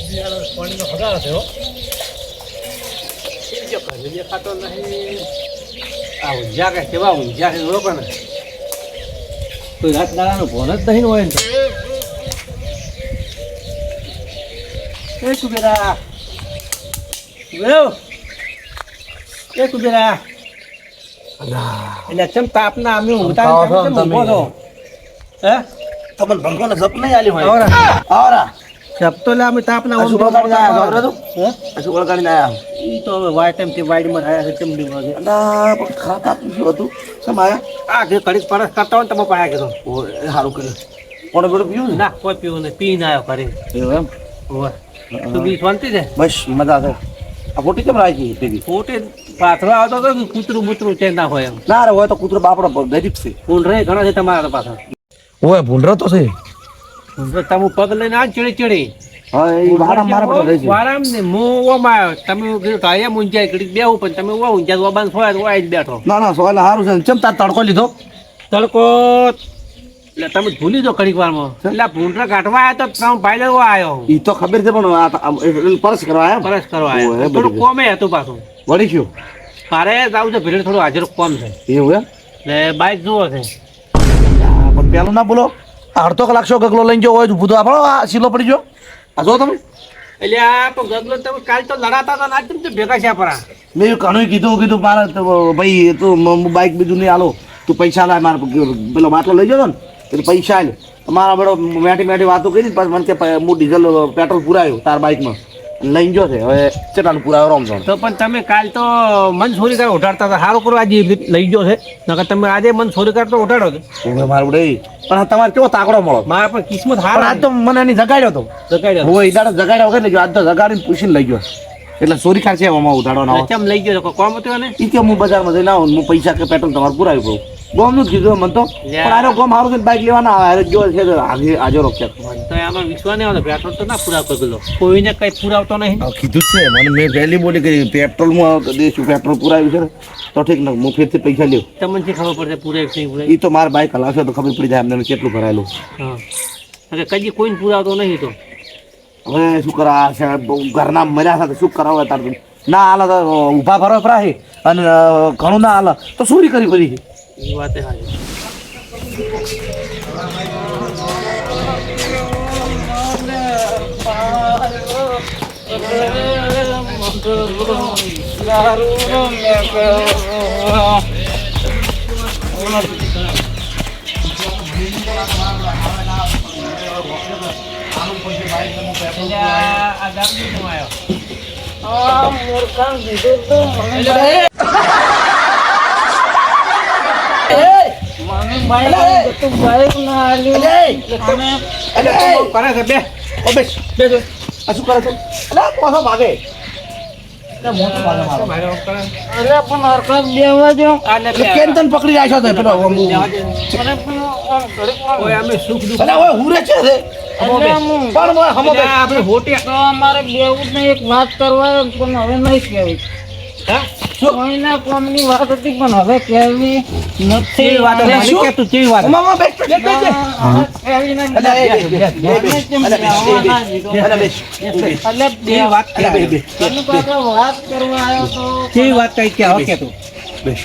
પાણીનો હગાર થયો જો કઈ દેખાતો નહીં આ ઊંઝા કે કેવા ઊંઝા છે લોકો ને કોઈ રાત દાડાનો ભોન જ નહીં હોય ને એ કુબેરા એ કુબેરા એટલે ચમ તાપના અમે ઉતારી ઉભો છો હે તમને ભંગોને જપ નહીં આલી હોય આવરા સપ્તો લે અમે તાપના ઓમ સુગળકાડી ના આયા ગોરો હે સુગળકાડી ના આયા ઈ તો હવે વાય ટાઈમ થી વાઈડમાં આયા છે ચમડી વાગે અલા પણ ખાતા શું હતું સમાયા આ જે કડીક પરસ કરતા હોય ને તમે પાયા કીધો ઓ સારું કર્યું કોણે બધું પીવું ના કોઈ પીવું નહીં પીને આવ્યો ઘરે એવું એમ ઓય તું બી શાંતિ છે બસ મજા છે આ ફોટી કેમ રાખી પેલી પોતે પાથરો આવતો તો કૂતરું બૂતરું છે ના હોય એમ ના રે હોય તો કૂતરો બાપડો ગરીબ છે ફૂલ રે ઘણા છે તમારા પાછળ ઓય ભૂંડરો તો છે તમે પગ લઈને આ ચડી ચડી હા એ વારા મારા પડે છે વારામ ને મો ઓમાં આવ્યો તમે કીધું કાયા મુંજાય ઘડી બેહું પણ તમે ઓ ઊંઝા ઓબાન સોયા તો આઈ જ બેઠો ના ના સોયલા સારું છે ચમ તાર તડકો લીધો તડકો એટલે તમે ભૂલી દો ઘડીક વારમાં એટલે ભૂંડરા કાઢવા આવ્યા તો તમે ભાઈ લેવો આવ્યો ઈ તો ખબર છે પણ આ પરસ કરવા આયા પરસ કરવા આવ્યો થોડું કોમે હતું પાછું વળી ગયો મારે જાવું છે ભીડ થોડું હાજર કોમ છે એવું એમ એટલે બાઈક જુઓ છે પણ પેલું ના બોલો અડધો કલાક શો ગગલો લઈને જો હોય બુધો આપણો આ સીલો પડી ગયો આ જો તમે એટલે આ તો ગગલો તમે કાલ તો લડાતા હતા આજ તમે ભેગા છે પરા મેં ઘણું કીધું મારે તો ભાઈ તું બાઈક બીજું નહીં આલો તું પૈસા લાય મારે પેલો બાટલો લઈ જતો ને એટલે પૈસા આલે મારા બેડો મેટી વાતો કરી પછી મને કે હું ડીઝલ પેટ્રોલ પુરાયું તાર બાઇકમાં લઈને જો છે હવે ચેટલાનું પુરાયો રોમ તો પણ તમે કાલ તો મન છોરી કર ઉઠાડતા હતા સારું કરવા આજે લઈ ગયો છે નકર તમે આજે મન છોરી કર તો ઉઠાડો છો હવે મારું બેડે પણ તમારે કેવો તાકડો મળો મારા પણ કિસ્મત પણ આજ તો મને એની જગાડ્યો હતો હોય ઈદાડો જગાડ્યો વગર લઈ ગયો આજ તો જગાડીને પૂછીને લઈ ગયો એટલે ચોરી ખાશે એમાં ઉઠાડવાનો કેમ લઈ ગયો કોમ હતું ને ઈ કે હું બજારમાં જઈને આવું હું પૈસા કે પેટ્રોલ તમારે પુરાવ્યું કહું ગોમનું જ કીધું મને તો પણ આનો ગોમ સારું છે બાઇક લેવાના આવે જો છે આજે રોકશે તો આમાં વિશ્વાસ નહીં આવતો પેટ્રોલ તો ના પુરાવતો પેલો કોઈને કઈ પુરાવતો નહીં કીધું જ છે મને મેં પહેલી બોલી કરી પેટ્રોલમાં દેશું પેટ્રોલ પુરાવ્યું છે ને તો ઠીક ને હું ફેરથી પૈસા લ્યો તમને શું ખબર પડશે પૂરે કે નહીં પૂરે એ તો મારા બાઇક હલાવશે તો ખબર પડી જાય એમને કેટલું ભરાયેલું હા કદી કોઈને પુરાવતો નહીં તો હવે શું કરા છે ઘરના મર્યા સાથે શું કરાવે તાર ના હાલ તો ઊભા ભરો પ્રાહી અને ઘણું ના હાલ તો ચોરી કરી બધી એ વાત હાજી પકડી જાય છે પેલો અમારે બેવું જ નહીં એક વાત કરવા પણ હવે નહીં કહેવી કોઈના કોમની વાત હતી પણ હવે કહેવી નથી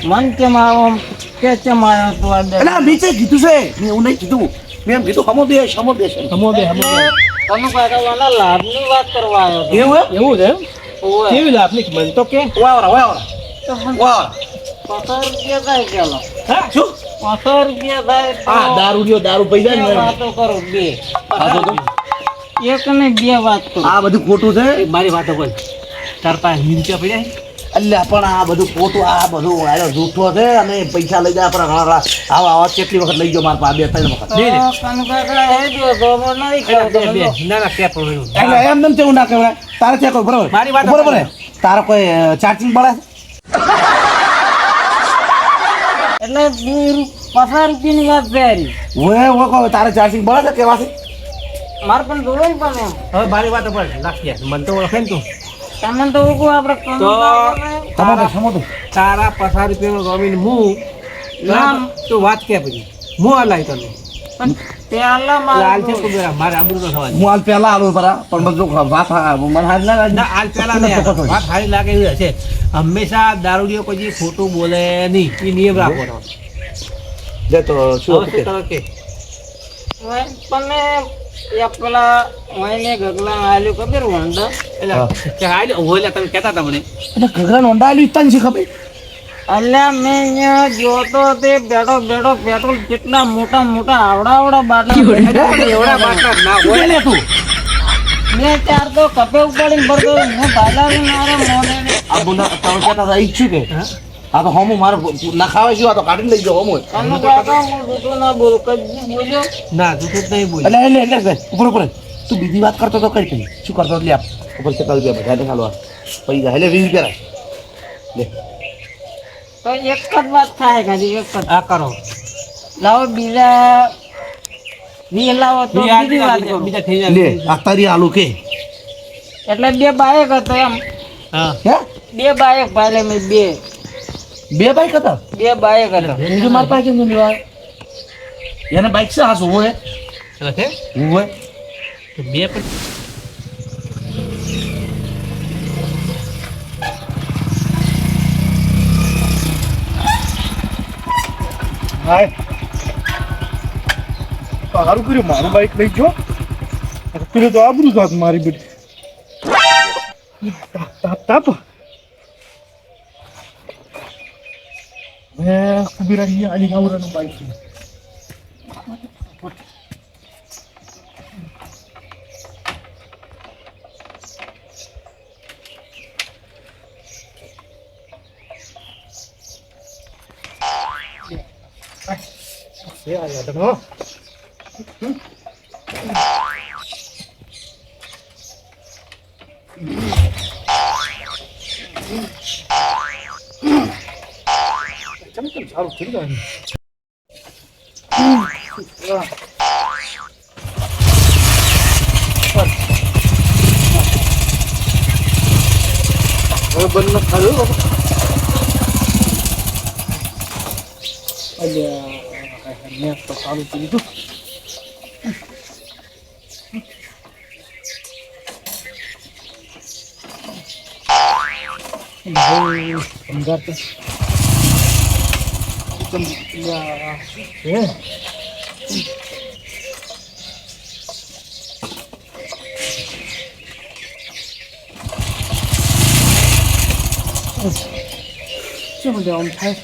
મન કેમ આવો કે કેમ આવ્યો તું નીચે કીધું છે મેં એવું નહીં કીધું મેં એમ કીધું હમો બે તમે કાકા લાભની વાત કરવા આવ્યો એવું છે કેવી લાભની મન તો કે વાવરા 500 રૂપિયા થાય ચાલો શું 500 રૂપિયા થાય દારૂ પૈસા ને વાતો કરો બે એક ને બે વાત કરો આ બધું ખોટું છે મારી વાતો બોલ તાર પાસે નીચે પડ્યા અલ્યા પણ આ બધું ખોટું આ બધું આયો જૂઠો છે અને પૈસા લઈ જાય પણ ઘણા આવા કેટલી વખત લઈ ગયો મારા પાસે 2-3 વખત ના કે એટલે એમ નમ તેવું ના કહેવાય તારે છે કોઈ બરોબર મારી વાત બરોબર તારે કોઈ ચાર્જિંગ પડે એટલે 50 રૂપિયાની વાત છે ઓય કોઈ તારે ચાર્જિંગ પડે છે કેવાથી મારે પણ જોડે પણ એમ હવે મારી વાત બોલ લાખ મન તો ઓળખે ને તું તમને તો ઓળખું આપણે તો સમજો તારા 50 રૂપિયાનો ગમીને હું તું વાત કે પછી હું હલાય તને પેલા લાલ છે મારે તું મારે આબરૂ ન થવાની. હું હાલ પહેલા આલું પરા પણ બધું વાત મને હાલ ના લાગે. ના હાલ પેલા નહીં વાત સારી લાગે એવી હશે. હંમેશા દારૂડિયો કોઈ ખોટું બોલે નહીં એ નિયમ રાખવાનો. લે તો શું હવે શું કરો કે પણ એ પેલા વાઈને ગગલા આલ્યું ખબર વંડા એટલે હાલ હોય તમે કહેતા હતા મને એટલે ઘગરા નોંધા આલ્યું તને છે ખબર? અલ્યા મેં અહીંયા જોતો તે બેઠો પેટ્રોલ કેટલા મોટા આવડા બાટલા એવડા બાટલા ના હોય લે તું મેં ચાર તો કપે ઉપાડીને ભરતો હું ભાલા મારે મોને આ બોલા તમે કહેતા હતા ઈચ્છું કે હા? આ તો હમું મારે ના ખાવે શું આ તો કાઢીને લઈ જાઓ હમું. અનુ કાકા હું દૂધો ના બોલું કદી બોલ્યો ના તું જ નહીં બોલ એટલે ઉપર તું બીજી વાત કરતો તો કઈ કઈ શું કરતો લે આપ ઉપર છે કાલ ગયા બધા ખાલો પૈસા એટલે 20 રૂપિયા લે તો એક જ વાત થાય ખાલી એક જ આ કરો લાવો બીજા લાવો તો બીજી વાત કરું. બીજા થઈ લે જાય આ તારી આલુ કે એટલે બે બાઈક હતો એમ હા હે બે બાઈક ભાલે મેં બે બાઈક હતા બે બાઈક હતા બીજું માર પાસે કેમ લેવા એને બાઈક છે આ શું હોય એટલે છે હોય તો બે પણ હાય સારું કર્યું મારું બાઈક લઈ ગયો પેલું તો આબરું જાત મારી બેટી તાપ મેં કુબીરા અહીંયા આલી ગાવરાનું બાઈક છે સારું થઈ જાય હવે બંને ખાયું અલ્યા મેં તો સારું કરી દીધું સમજાતો હે શું આમ થાય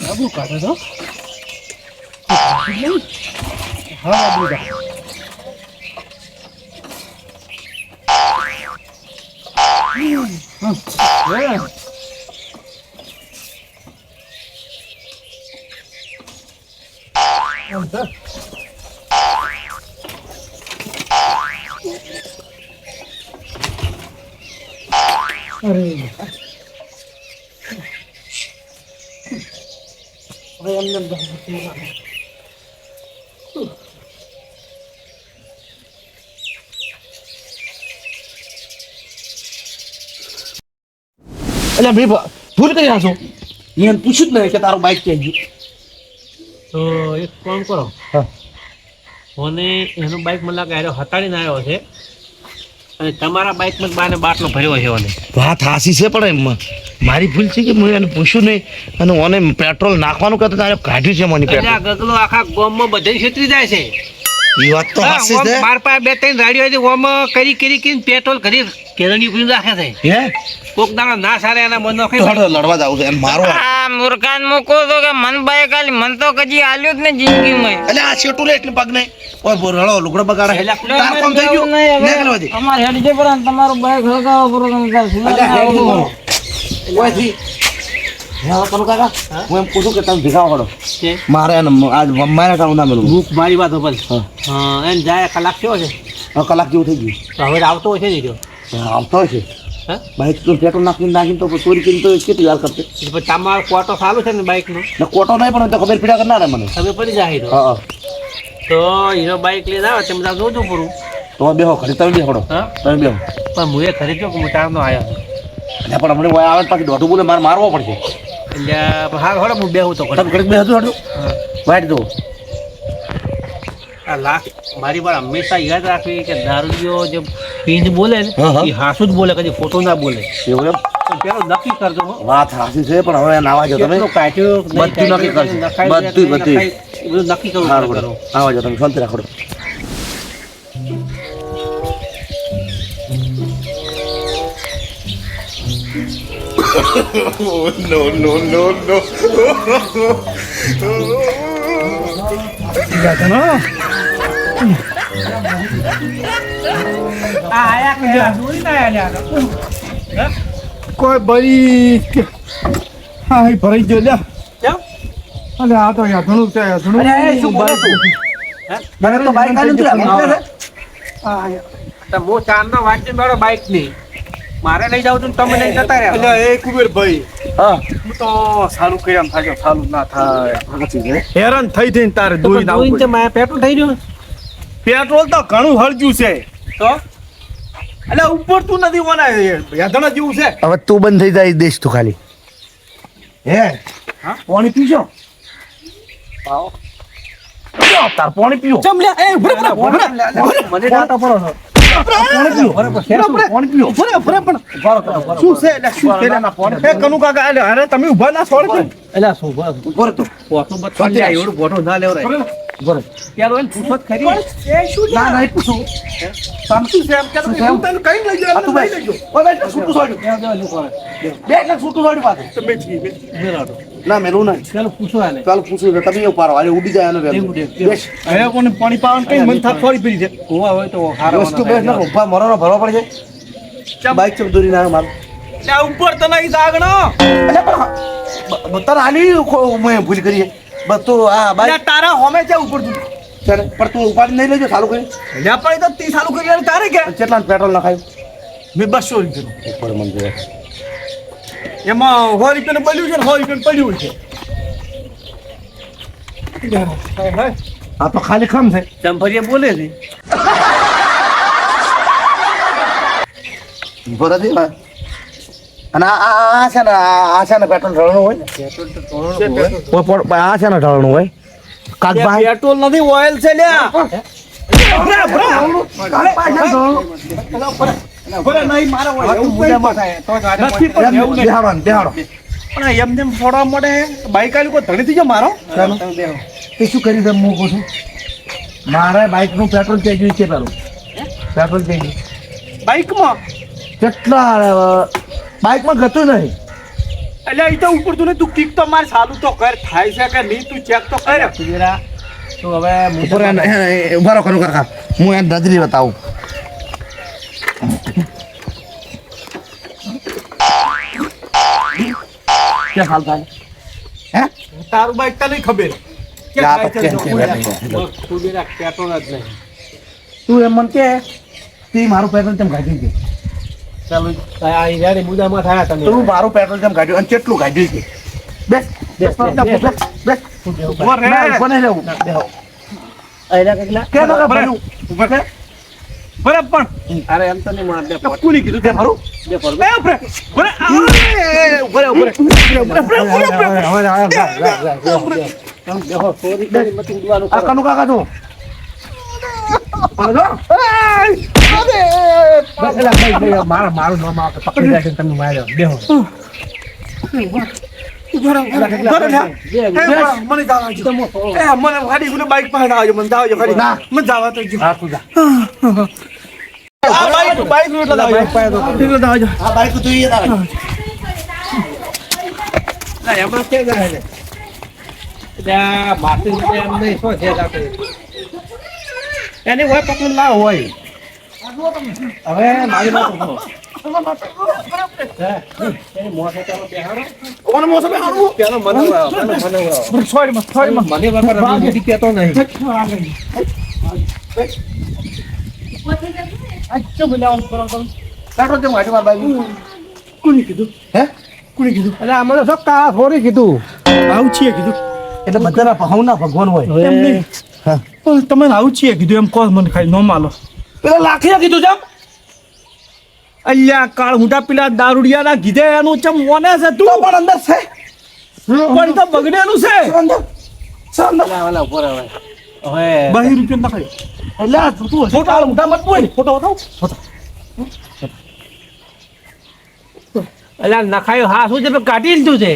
આબુ કાઢે તો હા આબુ અરે હવે એમને એટલે ભાઈ ભૂલ કરી નાખો એને પૂછ્યું જ નહીં કે તારું બાઈક ક્યાં ગયું તો એક કામ કરો હા મને એનું બાઇક મને લાગે આર્યો હટાડીને આવ્યો છે અને તમારા બાઇકમાં બાને બાટલો ભર્યો છે ઓને વાત હાસી છે પણ એમ મારી ભૂલ છે કે મેં એને પૂછ્યું નહીં અને ઓને પેટ્રોલ નાખવાનું કહેતો તારે કાઢ્યું છે મને એટલે આ પેટ્રોલ ગગલો આખા ગામમાં બધે છેતરી જાય છે એ વાત તો હાસી છે માર પાસે બે ત્રણ ગાડીઓ હતી ઓમાં કરી પેટ્રોલ કરી કેળવણી પીને રાખે છે હે કોક દાડો ના સારે એના મન તો નોખી હાડો લડવા જાવ છે એમ મારો આ મૂર્ખાન મૂકો તો કે મન બાઈક આલી મન તો કદી આલ્યું જ ને જિંદગીમાં એટલે આ છેટું લે એટલે પગ નહીં ઓય બોરળો લુગડો બગાડે એટલે તાર કોમ થઈ ગયું નીકળવા દે અમાર હેડ જે પણ તમારું બાઈક હળગાવો પૂરો તમે તાર અલ્યા હેડ સુધારવા બોલો ઓય થી હા તમે કાકા હું એમ પૂછું કે તમે ભેગા પડો છે મારે એને આજ મારા કામ ના મેલું ભૂખ મારી વાત બસ હા એને જાય કલાક થયો છે કલાક જેવું થઈ તો હવે આવતો હશે ને જો ગયું આવતો હશે હા બાઈક તો પેટ્રોલ નાખીને તો ચોરી કરીને તો કેટલી વાર કરશે પછી તમારો ક્વાટો સારું છે ને બાઇકનો ને કોટો નહીં પણ તો ખબર પીડા કરનાર મને તમે પડી જાય તો હા તો હીરો બાઇક લઈને આવે તેમ તાર જોતું પૂરું તો બેહો ખરી તમે બેહો હા તમે બેહો પણ હું એ ખરીદ્યો કે હું તારનો આવ્યો એટલે પણ હમણાં આવે પાછી દોઢું બોલે મારે મારવો પડશે એટલે હા હળો હું બેહું તો તમે ઘડીક બેહજો હડો વાઈટ દો આ લાખ મારી પર હંમેશા યાદ રાખવી કે દારૂડિયો જે પીંજ બોલે ને હા, હા. એ હાસું જ બોલે કદી ખોટું ના બોલે એવું એમ પણ પેલો નક્કી કરજો હો. વાત હાસી છે પણ હવે નાવા જો તમે કેટલો કાઢ્યો, નહીં બધું નક્કી કાઢ્યો, કરજો. નખાઈ જાય, બધું, નહીં બધું. નખાઈ, એ બધું નક્કી કરવું સારું પડે કરો કરો. આવા જો તમે શાંતિ રાખો કોઈ ભાઈ હા એ ભરાઈ ગયો લ્યા કેમ? અલે આ તો યાધણું છે યાધણું અરે, એ શું બોલો તું? મને તો બાઈક આલ્યું તું, આ મોકલે છે? તો હું ચાંદનો વાંચી મારો બાઈક ની મારે લઈ જાવ છું ને તમે લઈ જતા રહ્યા. અલ્યા એ કુબેર ભાઈ હા હું તો સારું કર્યા એમ થાય સારું ના થાય સાચી છે. હેરાન થઈ થઈને તારે તો દોઈને પણ આવવું જોઈને મારે પેટ્રોલ થઈ ગયું પડે. પેટ્રોલ તો ઘણું હળજ્યું છે તો એટલે ઉપર તું નથી ઓના યાધણા જેવું છે હવે તું બંધ થઈ જાય દેશ તું ખાલી હે હા? પાણી પીજો આવો. તાર પાણી પીઓ ચમ લે એ ઉભરે ઉભરે ઉભરે મને ડાટા પડો છો. પાણી પીઓ પાણી પીઓ ઉભરે પણ શું છે એટલે શું છે એ કનુ કાકા એટલે અરે તમે ઊભા ના છોડ એલા શું બસ ઉપર તો પોતું બસ ખાલી આ એવડું બોટો ના લેવરાય. ઉપર પેલો એને પૂછો જ ખરી. એ શું ના નહીં પૂછું સામસુ છે એમ કે શું છે એમ? તું તને કઈ લઈ આ તું જાય ભાઈ લઈ લેજો ઓય ભાઈ છૂટું છોડ્યું દેવ દેવ લોકો બે એટલે છૂટું છોડ્યું પાછું તમે જી મેલાડો. ના મેલું નહીં પેલો પૂછો આને. ચાલ પૂછું તો તમે ઉપાડો આજે ઉડી જાય એનો દેવું, દેવું. બેસ હવે કોને પાણી પાવાનું કઈ મન થાક થોડી પડી છે કુવા હોય તો હારા વસ્તુ બેસ ના ઉભા મરવાનો ભરવા પડે છે બાઈક ચમ દોરી ના મારું એટલે ઉપર તો નહીં જાગણો અલ્યા પણ તને આલી મેં ભૂલ કરી છે. બસ તું આ બાઈક એટલે તારા હોમે છે ઉપર તું ચાલે પણ તું ઉપાડી નહીં લેજો ચાલુ કરી એટલે પણ તો 30 ચાલુ કરી તારે કે કેટલા પેટ્રોલ નખાયું મેં 200 રૂપિયા ઉપર મન જોવે એમાં 100 રૂપિયાનું બળ્યું છે ને 100 રૂપિયાનું પડ્યું છે આ તો ખાલી ખમ છે ચંપરિયા બોલે છે. બરાબર છે અને આ છે ને આ છે ને પેટ્રોલ ઢળવાનું હોય ને પેટ્રોલ તો તોડવાનું હોય. આ છે ને ઢળવાનું હોય કાગભાઈ પેટ્રોલ નથી ઓઇલ છે લ્યા બરે નહીં મારા આ તો મુદ્દામાં થાય તો જ આજે નથી પહોંચે. પણ એવું નહીં. બેહાડો બેહાડો પણ એમ તેમ છોડવા મળે બાઈક આલી કોઈ ધણી થઈ જાય મારો તમે બેહો. એ શું કરી દે હું કહું છું મારે બાઇકનું પેટ્રોલ ચાર્જ છે પેલું પેટ્રોલ ચાર્જ બાઈકમાં કેટલા બાઇકમાં ગતું નહીં એટલે એ તો ઉપર તું ને તું કિક તો માર ચાલુ તો કર થાય છે કે નહીં તું ચેક તો કર સુધીરા, તો હવે ઉપર ઉભા રહો કરું કાકા હું એને નજરી બતાવું ક્યાં હાલ થાય હે તારું બાઈક તો નહીં ખબર કે જા થાય તો છે કેમ જો કે કોઈ બેઠો. બસ સુધીરા પેટ્રોલ જ નહીં. તું એમ મન કે તે મારું પેટ્રોલ કેમ કાઢ્યું છે ચાલો આ યાર મુદ્દામાં થયા તમે. તું મારું પેટ્રોલ કેમ કાઢ્યું અને કેટલું કાઢ્યું છે બેસ બેસ બેસ બેસ ઉભો રહે. ના, ઉભો નહીં રહેવું. બેહો. આયલા કેટલા? કે ના બરાબર. ભર્યું? ઉભા કે? બરાબર પણ અરે એમ તો નહીં મળે. બે ફોર. કોની કીધું તે ભરું? બે ફોર. એ ઉભરે ઉભરે ઉભરે તમે બેહો. સોરી કરી મત ઉડવાનું આ કરો. કનું કાકા તું બસ એલા ભાઈ, ભાઈ, મારું નામ આવે તો પકડી રાખીને તમે માર્યો. બેહો. મને જવા દો. એ મને ગાડી ગુને બાઈક પાસે આવજો મને જવા દો ખાલી ના. મને જવા તો જો હા તું જા આ બાઈક નું એટલે બાઈક પાસે તો એટલે જવા દો આ બાઈક તું ઈ તારે ના, એમાં કે જાય છે? એટલે આ માટી રીતે એમ નહીં, શું છે જાતે? એની હોય પકડ ના હોય. હવે મારી વાત સાંભળો. હે, એની મોસે ચાલો બેહાડો. કોને મોસમ હારું પેલો મને વળાવો, પેલો મને વળાવો. સોરી માં મને વગર રમી બીજી કહેતો નહીં. પેટ્રોલ કેમ કાઢ્યું મારા બાઈક કોની કીધું હે કોની કીધું એટલે આમાં તો કા થોડી કીધું. આવું છીએ કીધું એટલે બધાના ભાવના ભગવાન હોય એમ નહીં હા પણ તમે આવું છીએ કીધું એમ કહો મને ખાલી નો માલો પેલા લાખિયા કીધું છે અલ્યા કાળ હુંડા પેલા દારૂડિયાના કીધે એનું ચમ મોને છે તું પણ અંદર છે પણ તો બગડેલું છે અંદર ઓલા ઉપર હવે હવે 22 રૂપિયા નખાય એટલે આ તું હશે કાળ મોટા મત બોલ ફોટો બતાવો અલ્યા નખાયું હા શું છે પેલું કાઢી લીધું છે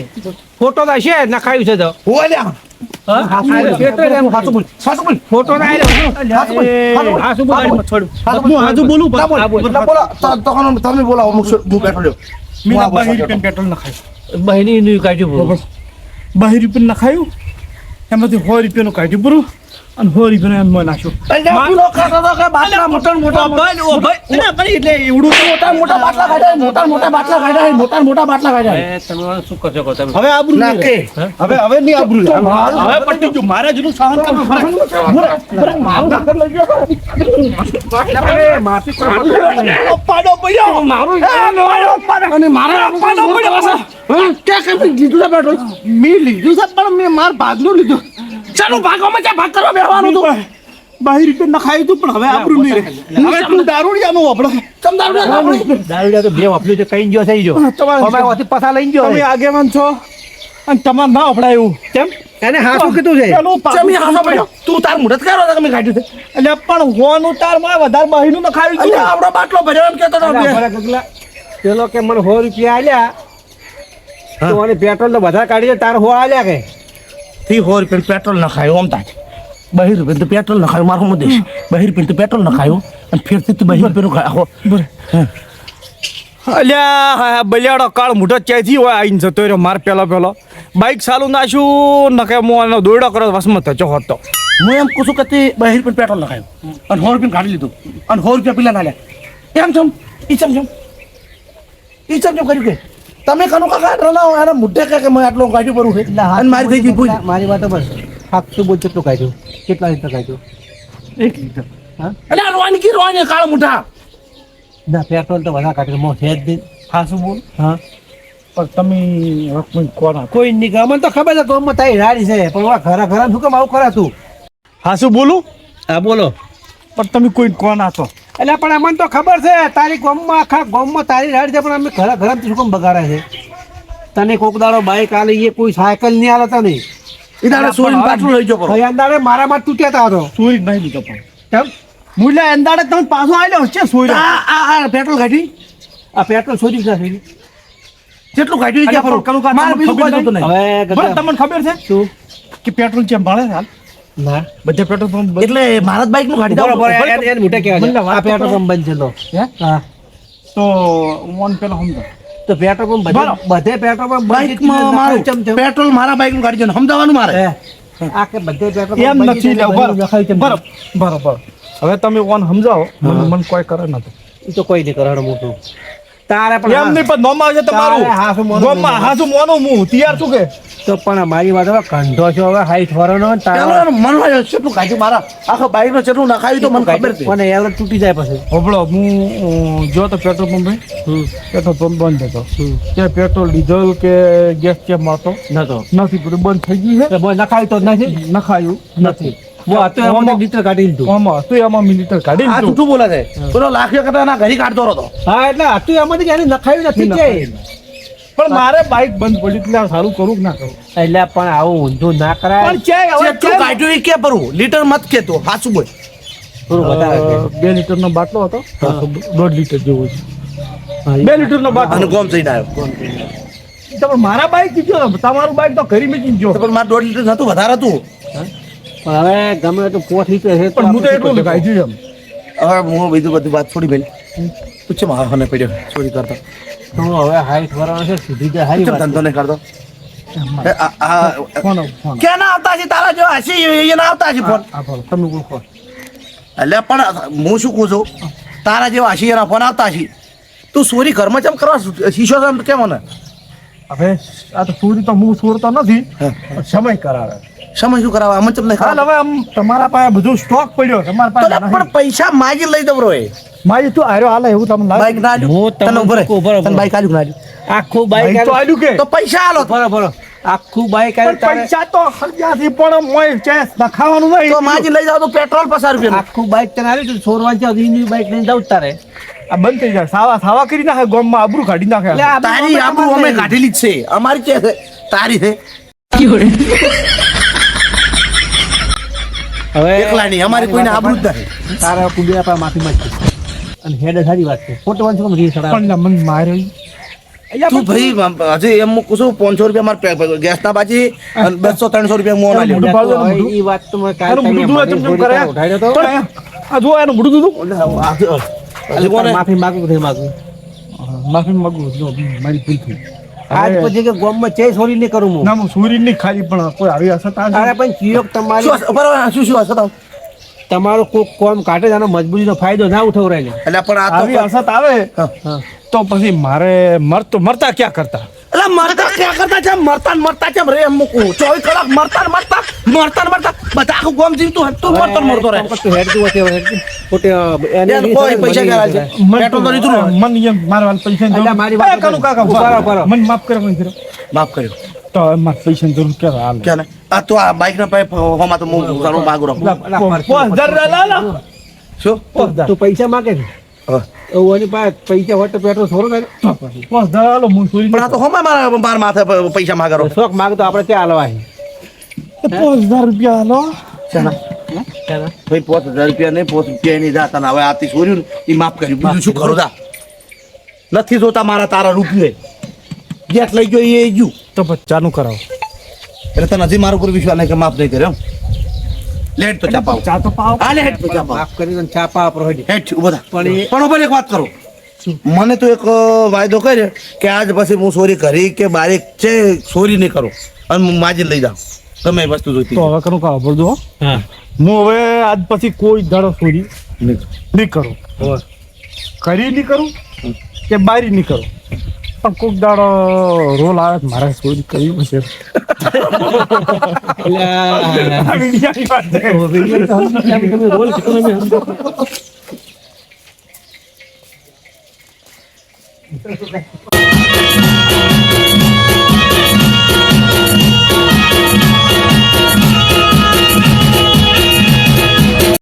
ફોટો તો હશે નખાયું છે તો ઓલ્યા ફોટો ના હા શું બોલ છોડ હું હાજુ બોલું બોલો તમે બોલાવો હું બેઠો રહ્યો મીના 22 રૂપિયા પેટ્રોલ નખાય બહેની નું કાઢ્યું 22 રૂપિયા નખાયું એમાંથી 100 રૂપિયાનું કાઢ્યું પૂરું અને 100 રૂપિયાનું એમ નાખ્યું પેલો ખાતો તો કે બાટલા મોટા મોટા એટલે એવડું મોટા બાટલા કાઢ્યા મોટા બાટલા કાઢ્યા તમે શું કરશો કહો તમે હવે આબરૂ ના નહીં કે રહે. હવે નહીં આબરૂ રહે. હવે પટી ગયું મારે જનું સહન કરવું પાડો પડ્યો અને મારા પાડો પડ્યો ક્યાં કેમ લીધું છે પેટ્રોલ મેં લીધું છે પણ મેં માર ભાગનું લીધું ચાલો ભાગવામાં ક્યાં ભાગ કરવા બેસવાનું હતું 22 રૂપિયા નખાયું હતું પણ હવે આબરૂ નહીં રહે. હવે તું દારૂડિયાનું વાપરો દારૂડિયા તો બે વાપર્યું છે કઈ ગયો થઈ ગયો અમે ઓથી પસા લઈ ગયો તમે આગેવાન છો અને તમારે ના વપરાય એવું કેમ એને હા શું કીધું છે પેલું ચમી હાસો પડ્યો તું તાર મુહૂર્ત કરો તમે કાઢ્યું છે એટલે પણ હોનું તાર માં વધારે બહીનું નખાયું એટલે હતું આપણો બાટલો ભર્યો એમ કેતો હતો પેલો કે મને 100 રૂપિયા આલ્યા તો અને પેટ્રોલ તો બધા કાઢી દે તાર 100 આલ્યા કે થી 100 રૂપિયા પેટ્રોલ નખાયું આમ તાજ 22 રૂપિયા તો પેટ્રોલ નખાયું મારો મુદ્દે 22 રૂપિયા તો પેટ્રોલ નખાયું અને ફેરથી તું 22 રૂપિયાનું અલ્યા બલિયાડો કાળ મોટો ચાયથી હોય આઈને જતો રહ્યો માર પેલો બાઈક ચાલુ નાખ્યું નકે મોનો દોડો કરો વસમત થયો હતો હું એમ કહું છું કે તે 22 રૂપિયા પેટ્રોલ નખાયું અને 100 રૂપિયા કાઢી લીધું અને 100 રૂપિયા પેલા ના લ્યા એમ ચમ ઈ ચમ કર્યું કે તમે કનો કાકા રનાવો એના મુદ્દે કે મેં આટલો કાઢ્યું પરું છે અને મારી થઈ ગઈ ભૂલ મારી વાત બસ સાતસો બોલ કેટલું કાઢ્યું કેટલા લીટર કાઢ્યું 1 લીટર એટલે રોવાની કાળ મોટા ના પેટ્રોલ તો બધા કાઢ્યું મો છે જ નહીં હા શું બોલ હા પણ તમે હવે કોના કોઈ નહીં ગમે તો ખબર છે ગમમાં તારી રાડી છે પણ વા ઘરા શું કેમ આવું કરા તું હા શું બોલું હા બોલો પણ તમે કોઈ કોના છો એટલે પણ અમને તો ખબર છે તારી ગામમાં આખા ગામમાં તારી રાડી છે પણ અમે ઘરા શું કેમ બગાડે છે તને કોક દાડો બાઈક આલે એ કોઈ સાયકલ નહીં આલે તને ઈદાને સોરીને પાછું લઈ જો કરો અંદાડે મારામાં તૂટ્યા હતા ચોરી નહીં લીધો પણ કેમ મુલા અંદાડે તમે પાછો આવ્યો છે ચોરી આ પેટ્રોલ કાઢી આ પેટ્રોલ શોધી નાખી કેટલું કાઢ્યું ક્યાં ફરું કરું કા મારે બીજું કોઈ જોતું નહીં હવે બરાબર તમને ખબર છે શું કે પેટ્રોલ જેમ મળે છે હાલ ના બધા પેટ્રોલ પંપ એટલે ભારત બાઈક નું કાઢી બરોબર દઉં એને મોટા કહેવાય આ પેટ્રોલ પંપ બંધ છે તો હે હા તો ઓન પેલો સમજો તો પેટ્રોલ પંપ બધે પેટ્રોલ પંપ બાઈક માં મારું પેટ્રોલ મારા બાઈક નું કાઢી છે સમજાવવાનું મારે આ કે બધે પેટ્રોલ એમ નથી બરોબર હવે તમે ઓન સમજાવો મને કોઈ કરે નતું એ તો કોઈ નહીં કરાડો મોટું તારે પણ એમ નહીં પણ નોમ આવશે તમારું હા શું મોનું ગોમમાં હા શું મોનો હું તૈયાર છું કે તો પણ મારી વાત હવે કંઠો છો હવે હાઈટ વરનો તારે મન હોય કેટલું કાઢ્યું મારા આખા બાઈક નું કેટલું નખાયું તો મને ખબર છે પણ એવરેજ તૂટી જાય પછી હોબળો હું જો તો પેટ્રોલ પંપ પેટ્રોલ પંપ બંધ હતો ત્યાં પેટ્રોલ ડીઝલ કે ગેસ કે મળતો નતો નથી બધું બંધ થઈ ગયું છે નખાય તો નથી નખાયું નથી હું આ તો એમાં લીટર કાઢી લીધું આમાં તો એમાં મિલિટર કાઢી આ લીધું જૂઠું બોલે છે પેલો લાખ્યો કરતા એના ઘરે કાઢતો હતો હા એટલે આ તો એમાંથી એને નખાયું નથી કે પણ મારે બાઈક બંધ પડી એટલે આ સારું કરું કે ના કરું એટલે પણ આવું ઊંધું ના કરાય પણ ક્યાંય હવે જેટલું કાઢ્યું એ કે પરું લીટર મત કેતો હાચું બોલ થોડું વધારે છે. 2 લીટરનો બાટલો હતો 1.5 લીટર જેવો છે 2 લીટરનો અને બાટલો ગોમ થઈને આવ્યો પણ મારા બાઈક ગયો તમારું બાઈક તો ઘરી મેં ગયો પણ મારે 1.5 લીટર હતું વધારે હતું પણ હવે ગમે તો 5 લીટર છે પણ હું તો એટલું કાઢ્યું એમ હવે હું બીજું બધી વાત છોડી મેલી પૂછે મારા હને પડ્યો ચોરી કરતો તો હવે હાઈટ વરનો છે સીધી જાય હારી કેમ વાત ધંધો નહીં કરતો ફોન ક્યાં ના આવતા છે તારા જો હસી એ ના આવતા છે ફોન આ ફોન તમે ઓળખો એટલે પણ હું શું કહું છું તારા જેવા હસી એના ફોન આવતા છે તું ચોરી ઘરમાં કેમ કરવા શીશો કેમ મને હવે આ તો ચોરી તો હું ચોરતો નથી પણ સમય કરાવે સમય શું કરાવવા અમે ચમ નહીં હાલ હવે આમ તમારા પાસે બધું સ્ટોક પડ્યો તમારા પાસે પણ નહીં. પૈસા માગી લઈ દઉં રોય મારી તું આર્યો હાલે એવું તમને લાગે બાઈક ના હું આલ્યું તમને તને ઉભો રહે. ઉભો રહો, તને બાઈક આલ્યું ના આલ્યું? આખું બાઈક બાઈક તો આલ્યું કે તો પૈસા આલો બરોબર આખું બાઈક પણ પૈસા તો હરજાથી પણ મોય ચેસ નખાવાનું નહીં તો માજી લઈ જાવ તો પેટ્રોલ 50 રૂપિયા આખું બાઈક તને આવ્યું છોરવા છે એની બાઈક લઈને જાવ તારે આ બંધ થઈ જાય સાવા કરી નાખે ગામમાં આબરૂ કાઢી નાખે એટલે આ તારી આબરૂ અમે કાઢેલી જ છે અમારી છે તારી છે હવે એકલા નહીં અમારી કોઈને આબરૂ જ નહીં. તારા કુંડિયા પાસે માફી માંગી અને હેડે સારી વાત છે ખોટું વાંચો કેમ રીસ પણ લા મને માર્યો તું ભાઈ હજી એમ મૂકું છું 500 રૂપિયા મારે ગેસના બાજી અને 200-300 રૂપિયા મોં આલ્યો. મોઢું પાડો ને મોઢું. એ વાત તો મેં કાલ એનું મોઢું તને જુઓ, મને ચમ ચમ કરે. ઉઠાડ્યો તો. તો આ જો એનું મોઢું દૂધું હજી કોને માફી માંગુ કે નહીં માંગુ માફી માંગુ જો મારી ભૂલ થઈ આજ પછી કે ગોમમાં ચે સોરી નહીં કરું હું ના હું સૂર્ય નહીં ખાલી પણ કોઈ આવી અસર અરે પણ ચિયોક તમારી શું બરાબર શું શું હશે તાવ? તમારો કોક કોમ કાઢે છે, આનો મજબૂરીનો ફાયદો ના ઉઠવરાય ને એટલે પણ આ આવી તો અસર આવે હા તો પછી મારે મરતા ક્યાં કરતા એટલે મરતા ક્યાં કરતા છે મરતા કેમ રે એમ મૂકું 24 કલાક મરતા બધા આખું ગામ જીવતું હતું મરતો રહે. તું હેડતું હશે, હવે હેડતું. ખોટે એને યાર, રીસ કોઈ આવે, પૈસા મને ક્યાં રીસ આવે છે? આવે. પેટ્રોલ તો લીધું ને. મને એમ મારા વાળ પૈસા અલ્યા, મારી વાત કાકા કાકા ઉભા રહો. મને માફ કરો મને કરો માફ કર્યો તો હવે મારે પૈસાની જરૂર ક્યારે હાલ ક્યાં ને આ તો આ બાઈક ના પાઇપ હોમાં તો હું તારું માગું રહું. શું તું પૈસા માગે છે હા. એવું એની પાસે પૈસા હોય તો પેટ્રોલ થોડો થાય ને. પણ આ તો હોમાં મારા માથે પૈસા માગરો શોખ માગતો આપણે ત્યાં હાલવા છે. 5000 રૂપિયા હાલો ભાઈ 5000 રૂપિયા નહીં 5 રૂપિયા નહીં જાતા ને હવે આથી છોર્યું ને એ માફ કર્યું બીજું શું કરું જા નથી જોતા મારા તારા રૂપિયે જેટ લઈ ગયો એ ગયું તો પછી ચાલુ કરાવો એટલે તને હજી મારા ઉપર વિશ્વાસ નહીં કે માફ નહીં કર્યો લેટ તો ચાપાવ ચા તો પાવ હા લે હેઠ તો ચાપાવ માફ કરી દો ને છાપા પ્રોહિબિટ. હેઠ ઉભા થા. પણ એ- પણ ઉપર એક વાત કરો મને તો એક વાયદો કર્યો કે આજ પછી હું ચોરી કરી કે બારીક છે ચોરી નહીં કરું અને હું માજી લઈ જાઉં ગમે એ વસ્તુ જોઈતી તો હવે કરું કાવ બોલજો હા હું હવે આજ પછી કોઈ દાડો ચોરી નહીં. નહીં કરું કરી નહીં કરું કે બારી નહીં કરું પણ કોઈક દાડો રોલ આવે તો મારે ચોરી કરવી પડશે એટલે આ વિડિયાની વાત છે. તમે રોલ કરો ને.